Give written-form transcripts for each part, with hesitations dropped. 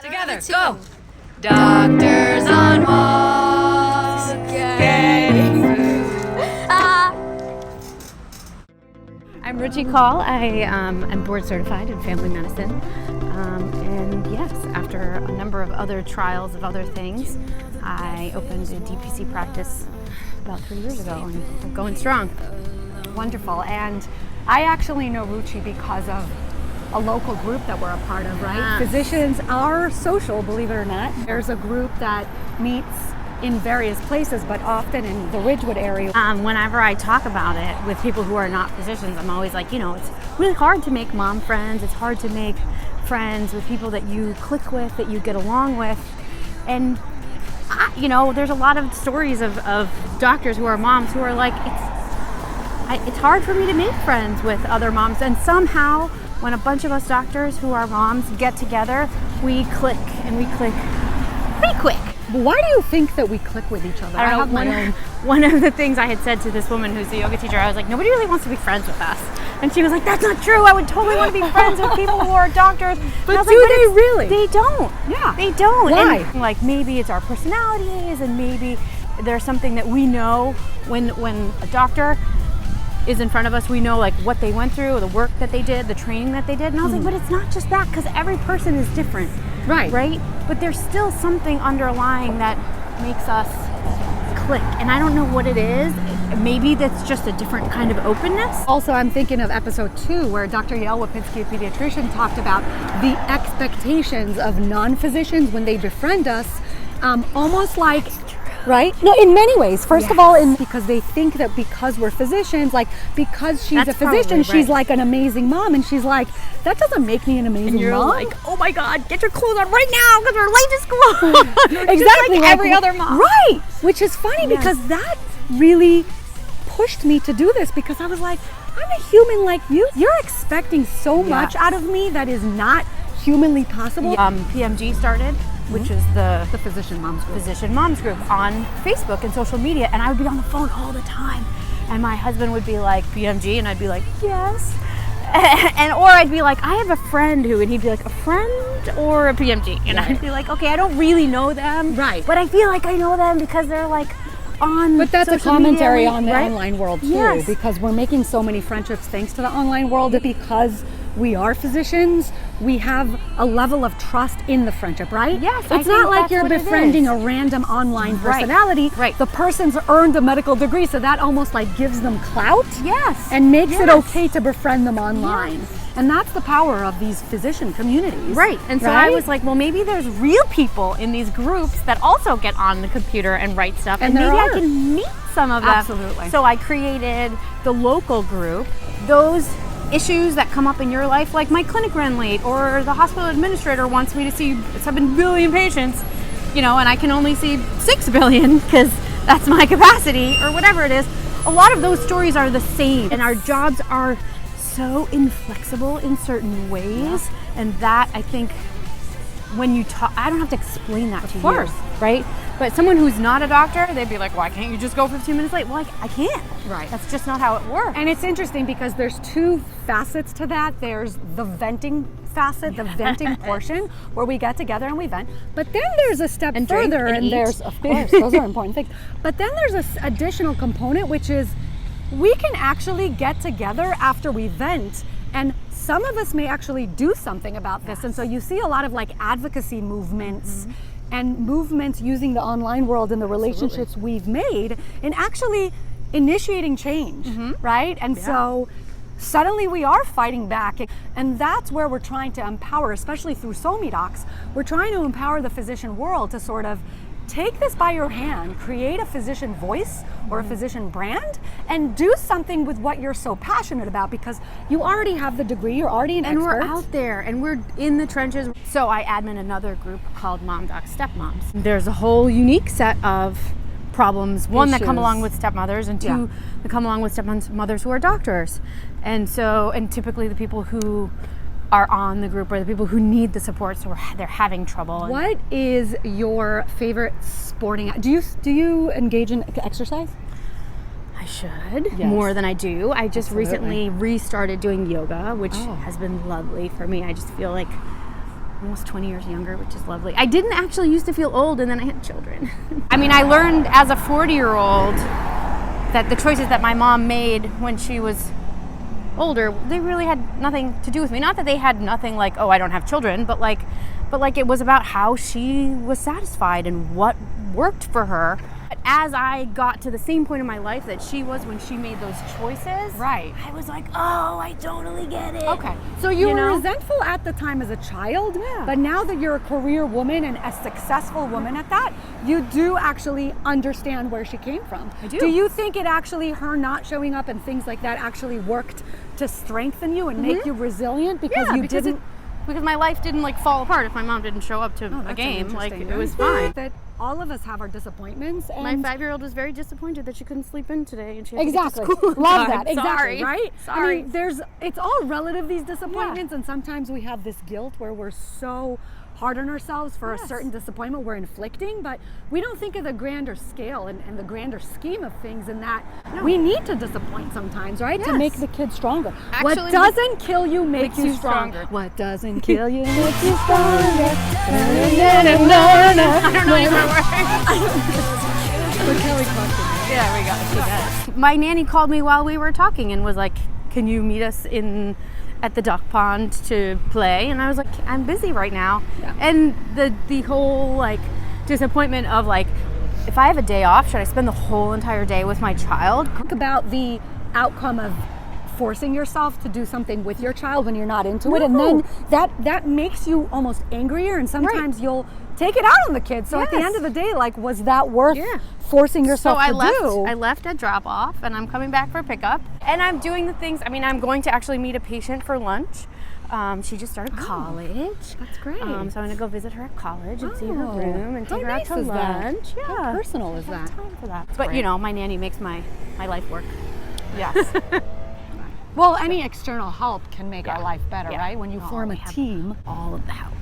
Together, go! Doctors on walks, I'm Ruchi Kaul. I'm board certified in family medicine. And yes, after a number of other trials of other things, I opened a DPC practice about 3 years ago, and we're going strong. Wonderful. And I actually know Ruchi because of a local group that we're a part of, right? Yeah. Physicians are social, believe it or not. There's a group that meets in various places, but often in the Ridgewood area. Whenever I talk about it with people who are not physicians, I'm always like, it's really hard to make mom friends. It's hard to make friends with people that you click with, that you get along with. And, there's a lot of stories of doctors who are moms who are like, it's hard for me to make friends with other moms. And somehow, when a bunch of us doctors who are moms get together, we click, and we click pretty quick. Why do you think that we click with each other? I have my own. One of the things I had said to this woman who's a yoga teacher, I was like, nobody really wants to be friends with us. And she was like, that's not true. I would totally want to be friends with people who are doctors. But do they really? They don't. Yeah. They don't. Why? And, maybe it's our personalities, and maybe there's something that we know when a doctor is in front of us, we know what they went through, the work that they did, the training that they did. And I was like, but it's not just that, because every person is different. Right? But there's still something underlying that makes us click. And I don't know what it is. Maybe that's just a different kind of openness. Also, I'm thinking of episode 2 where Dr. Yael Wapinski, a pediatrician, talked about the expectations of non-physicians when they befriend us, almost like, right? No, in many ways. First of all, because they think that because we're physicians, because she's a physician, she's like an amazing mom, and she's like, that doesn't make me an amazing and you're mom. Like, oh my God, get your clothes on right now because we're late to school. Exactly, like every other mom. Right, which is funny because that really pushed me to do this, because I was like, I'm a human like you. You're expecting so much out of me that is not humanly possible. PMG started, which is the Physician Moms Group. Physician Moms Group on Facebook and social media, and I would be on the phone all the time, and my husband would be like, PMG, and I'd be like, yes. Or I'd be like, I have a friend who, and he'd be like, a friend or a PMG? And I'd be like, okay, I don't really know them. Right. But I feel like I know them because they're on But that's a social commentary media, on the right? online world too, Yes. because we're making so many friendships thanks to the online world. Because we are physicians, we have a level of trust in the friendship, right? Yes, it's not like you're befriending a random online personality. Right. The person's earned a medical degree, so that almost gives them clout. Yes. And makes it okay to befriend them online. Yes. And that's the power of these physician communities. Right. And so I was like, well, maybe there's real people in these groups that also get on the computer and write stuff. And maybe I can meet some of them. Absolutely. So I created the local group. Those issues that come up in your life, like my clinic ran late, or the hospital administrator wants me to see 7 billion patients, and I can only see 6 billion because that's my capacity, or whatever it is. A lot of those stories are the same, and our jobs are so inflexible in certain ways, and that, I think, when you talk, I don't have to explain that to you. Of course. Right? But someone who's not a doctor, they'd be like, why can't you just go 15 minutes late? Well, I can't. Right. That's just not how it works. And it's interesting because there's 2 facets to that. There's the venting facet, the venting portion, where we get together and we vent. But then there's a step further, and there's, of course, those are important things. But then there's this additional component, which is we can actually get together after we vent, and some of us may actually do something about this. And so you see a lot of advocacy movements and movements using the online world and the relationships we've made in actually initiating change, right? And so suddenly we are fighting back, and that's where we're trying to empower, especially through SOMI Docs. We're trying to empower the physician world to sort of take this by your hand, create a physician voice or a physician brand, and do something with what you're so passionate about, because you already have the degree, you're already an expert. And we're out there, and we're in the trenches. So I admin another group called Mom Doc Stepmoms. There's a whole unique set of problems, one that come along with stepmothers, and two that come along with stepmothers who are doctors. And typically the people who are on the group are the people who need the support, so they're having trouble. What is your favorite sporting? Do you engage in exercise? I should more than I do. I just recently restarted doing yoga, which has been lovely for me. I just feel like almost 20 years younger, which is lovely. I didn't actually used to feel old, and then I had children. I mean, I learned as a 40-year-old that the choices that my mom made when she was older, they really had nothing to do with me. Not that they had nothing like, oh, I don't have children, but like it was about how she was satisfied and what worked for her. But as I got to the same point in my life that she was when she made those choices, Right. I was like, oh, I totally get it. Okay. So you were know? resentful at the time as a child, Yeah. but now that you're a career woman and a successful woman at that, you do actually understand where she came from. I do. Do you think it actually, her not showing up and things like that actually worked to strengthen you and make you resilient because you didn't? Because my life didn't like fall apart if my mom didn't show up to a That's game. Like interesting, it was right? fine. That all of us have our disappointments. My And 5-year-old was very disappointed that she couldn't sleep in today, and she had exactly. to get to school. Love on that. time. Exactly. Sorry. Right? Sorry. I mean, it's all relative, these disappointments, and sometimes we have this guilt where we're so hard on ourselves for a certain disappointment we're inflicting, but we don't think of the grander scale and the grander scheme of things, and that we need to disappoint sometimes, right? To make the kids stronger. Actually, what doesn't kill you makes you stronger. What doesn't kill you makes you stronger. I don't know even words. But Kelly Clarkson. Yeah, we got it. She does. My nanny called me while we were talking and was like, "Can you meet us at the duck pond to play?" And I was like, "I'm busy right now." Yeah. And the whole like disappointment of like, if I have a day off, should I spend the whole entire day with my child? Think about the outcome of forcing yourself to do something with your child when you're not into it, and then that makes you almost angrier, and sometimes you'll take it out on the kids. So at the end of the day, like, was that worth forcing yourself So to do? I left at drop off, and I'm coming back for pickup, and I'm doing the things. I mean, I'm going to actually meet a patient for lunch. She just started college. That's great. So I'm going to go visit her at college and see her room and how take her out nice to is that? lunch. Yeah. How personal is I have that? time for that. But you know, my nanny makes my life work. Yes. Well, any external help can make our life better, Yeah. right? When you form a we have team. all of the help.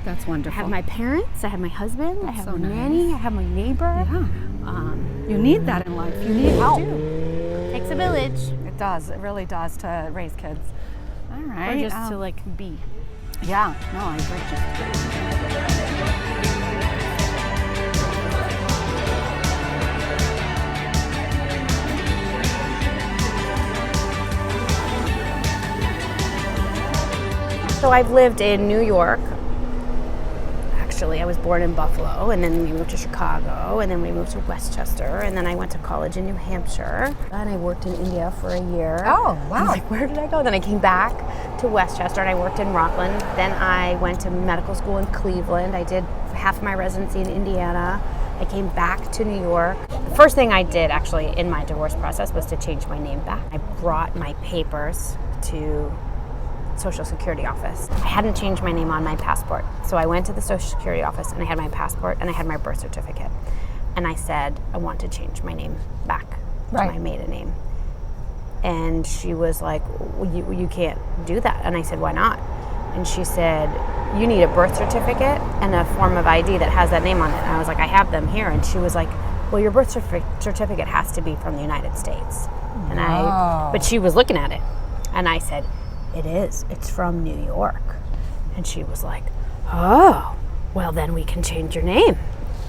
That's I wonderful. have my parents, I have my husband, I have so my nice. nanny, I have my neighbor. Yeah. You need that in life. You need help. Takes a village. It does. It really does to raise kids. All right. Or just to like be. Yeah. No, I agree. So I've lived in New York. Actually, I was born in Buffalo, and then we moved to Chicago, and then we moved to Westchester, and then I went to college in New Hampshire, and I worked in India for a year. Oh, wow. I was like, where did I go? Then I came back to Westchester, and I worked in Rockland. Then I went to medical school in Cleveland. I did half my residency in Indiana. I came back to New York. The first thing I did, actually, in my divorce process was to change my name back. I brought my papers to Social Security office. I hadn't changed my name on my passport. So I went to the Social Security office and I had my passport and I had my birth certificate. And I said, I want to change my name back to my maiden name. And she was like, well, you can't do that. And I said, why not? And she said, you need a birth certificate and a form of ID that has that name on it. And I was like, I have them here. And she was like, well, your birth certificate has to be from the United States. And but she was looking at it. And I said, it is. It's from New York. And she was like, oh, well, then we can change your name.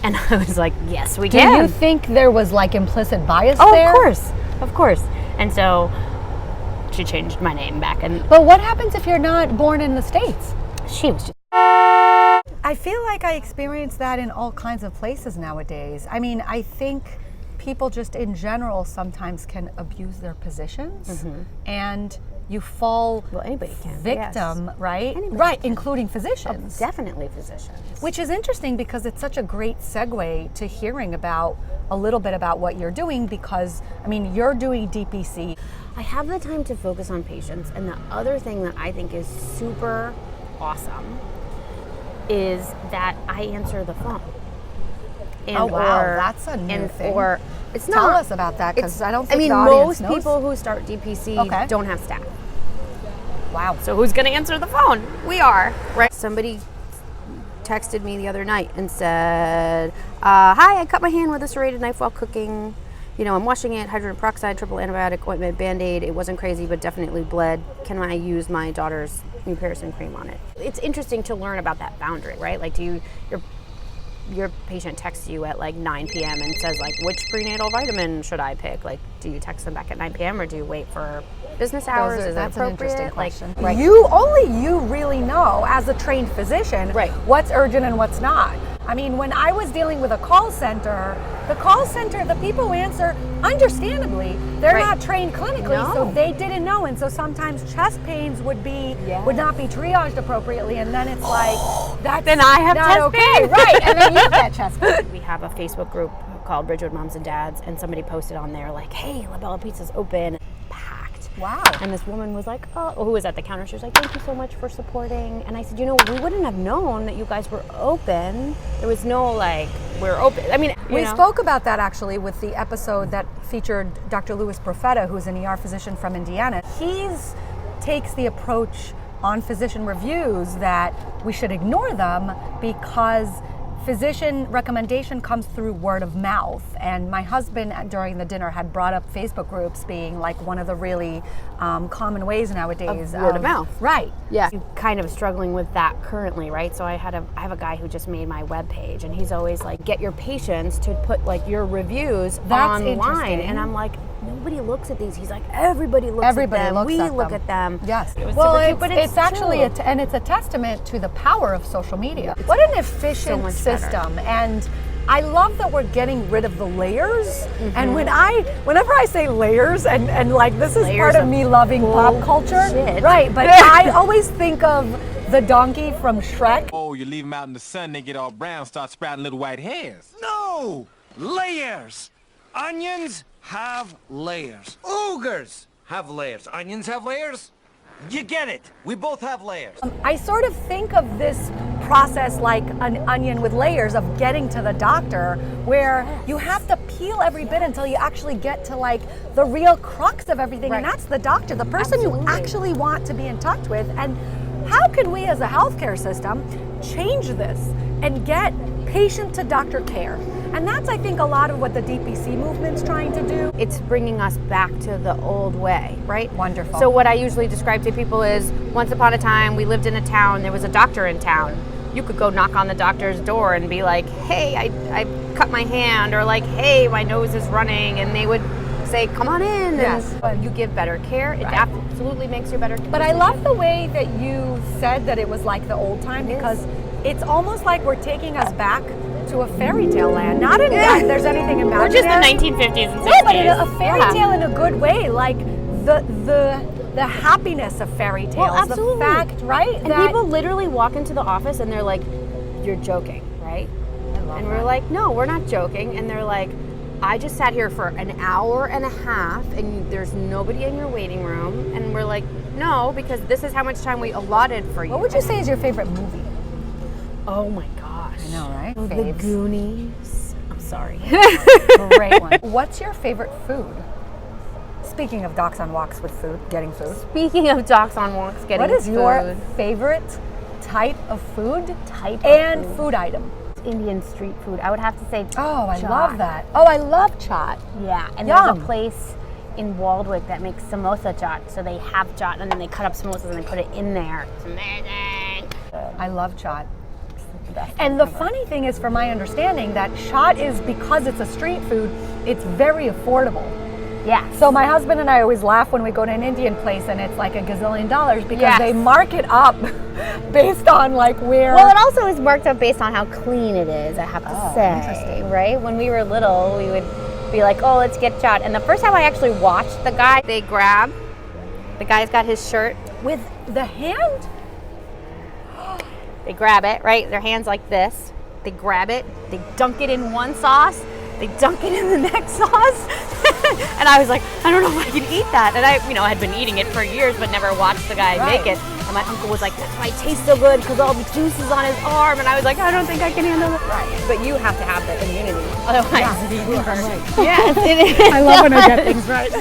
And I was like, yes, we can. Do you think there was like implicit bias Oh, there? of course. And so she changed my name back. And But what happens if you're not born in the States? she was just, I feel like I experience that in all kinds of places nowadays. I mean, I think people just in general sometimes can abuse their positions and you fall anybody can, victim, right? Anybody right, can. including physicians. definitely physicians. Which is interesting because it's such a great segue to hearing about a little bit about what you're doing because, I mean, you're doing DPC. I have the time to focus on patients. And the other thing that I think is super awesome is that I answer the phone. And Oh, wow, that's a new thing. Or it's Tell not. us about that because I don't I think mean, the audience most knows. people who start DPC don't have staff. Wow. So who's going to answer the phone? We are, right? Somebody texted me the other night and said, hi, I cut my hand with a serrated knife while cooking. I'm washing it, hydrogen peroxide, triple antibiotic, ointment, Band-Aid. It wasn't crazy, but definitely bled. Can I use my daughter's new Paracin cream on it? It's interesting to learn about that boundary, right? Like, your patient texts you at like 9 p.m. and says like, which prenatal vitamin should I pick? Like, do you text them back at 9 p.m. or do you wait for business hours? Is that That's an interesting appropriate? question. Like, Only you really know as a trained physician Right. what's urgent and what's not. I mean, when I was dealing with a call center, the people who answer, understandably, they're Right. not trained clinically, No. so they didn't know. And so sometimes chest pains would not be triaged appropriately, and then it's like, that's Then I have not chest okay, pain. right? And then you get chest pain. we have a Facebook group called Bridgewood Moms and Dads, and somebody posted on there like, hey, La Bella Pizza's open. Packed. Wow. And this woman was like, who was at the counter, she was like, thank you so much for supporting. And I said, we wouldn't have known that you guys were open. There was no like, we're open. I mean, We spoke about that actually with the episode that featured Dr. Louis Profeta, who's an ER physician from Indiana. He takes the approach on physician reviews that we should ignore them because physician recommendation comes through word of mouth. And my husband during the dinner had brought up Facebook groups being like one of the really common ways nowadays. Word of mouth. Right. Yeah. I'm kind of struggling with that currently, right? So I have a guy who just made my webpage, and he's always like, get your patients to put like your reviews That's online. interesting. And I'm like, nobody looks at these. He's like, everybody looks Everybody at them. looks We at look them. at them. Yes. It was Well, super cute, but it's actually, true. and it's a testament to the power of social media. What an efficient much better. system. And I love that we're getting rid of the layers. And whenever I say layers, and like this is Layers part of of me loving pop culture, bullshit. right? But I always think of the donkey from Shrek. Oh, you leave them out in the sun, they get all brown, start sprouting little white hairs. No! Layers! Onions have layers. Ogres have layers. Onions have layers? You get it. We both have layers. I sort of think of this process like an onion with layers of getting to the doctor, where you have to peel every bit until you actually get to like the real crux of everything, and that's the doctor, the person you actually want to be in touch with. And how can we as a healthcare system change this and get patient to doctor care? And that's, I think, a lot of what the DPC movement's trying to do. It's bringing us back to the old way, right? Wonderful. So what I usually describe to people is, once upon a time, we lived in a town, there was a doctor in town. You could go knock on the doctor's door and be like, hey, I cut my hand, or like, hey, my nose is running, and they would say, come on in. Yes. And you give better care. It absolutely makes you a better But I love the way that you said that it was like the old time, because it's almost like we're taking us back to a fairy tale land. Not in that there's anything imaginary. Or just the 1950s and 60s. No, but in a fairy tale in a good way, like the happiness of fairy tales. Well, absolutely. The fact, right? And people literally walk into the office and they're like, you're joking, right? And we're like, no, we're not joking. And they're like, I just sat here for an hour and a half and there's nobody in your waiting room. And we're like, no, because this is how much time we allotted for you. What would you say is your favorite movie? Oh my gosh. I know, right? The Faves. Goonies. I'm sorry. Great one. What's your favorite food? Speaking of docs on walks with food, getting food. Speaking of docs on walks, getting What is food. your favorite type of food Type of and food. food item? Indian street food? I would have to say Oh, I chaat. love that. Oh, I love chaat. Yeah, and Yum. there's a place in Waldwick that makes samosa chaat. So they have chaat and then they cut up samosas and they put it in there. It's amazing. I love chaat. And the funny thing is, from my understanding, that chaat is, because it's a street food, it's very affordable. Yeah. So my husband and I always laugh when we go to an Indian place and it's like $1 gazillion because Yes. they mark it up based on like where. Well, it also is marked up based on how clean it is, I have to say. interesting. Right? When we were little, we would be like, oh, let's get chaat. And the first time I actually watched the guy, the guy's got his shirt. with the hand. They grab it, right? Their hands like this. They grab it. They dunk it in one sauce. They dunk it in the next sauce. And I was like, I don't know if I can eat that. And I had been eating it for years, but never watched the guy make it. And my uncle was like, that's why it tastes so good, because all the juice is on his arm. And I was like, I don't think I can handle it. Right. But you have to have the immunity. Otherwise, Right. yes, it is. I love when I get things right.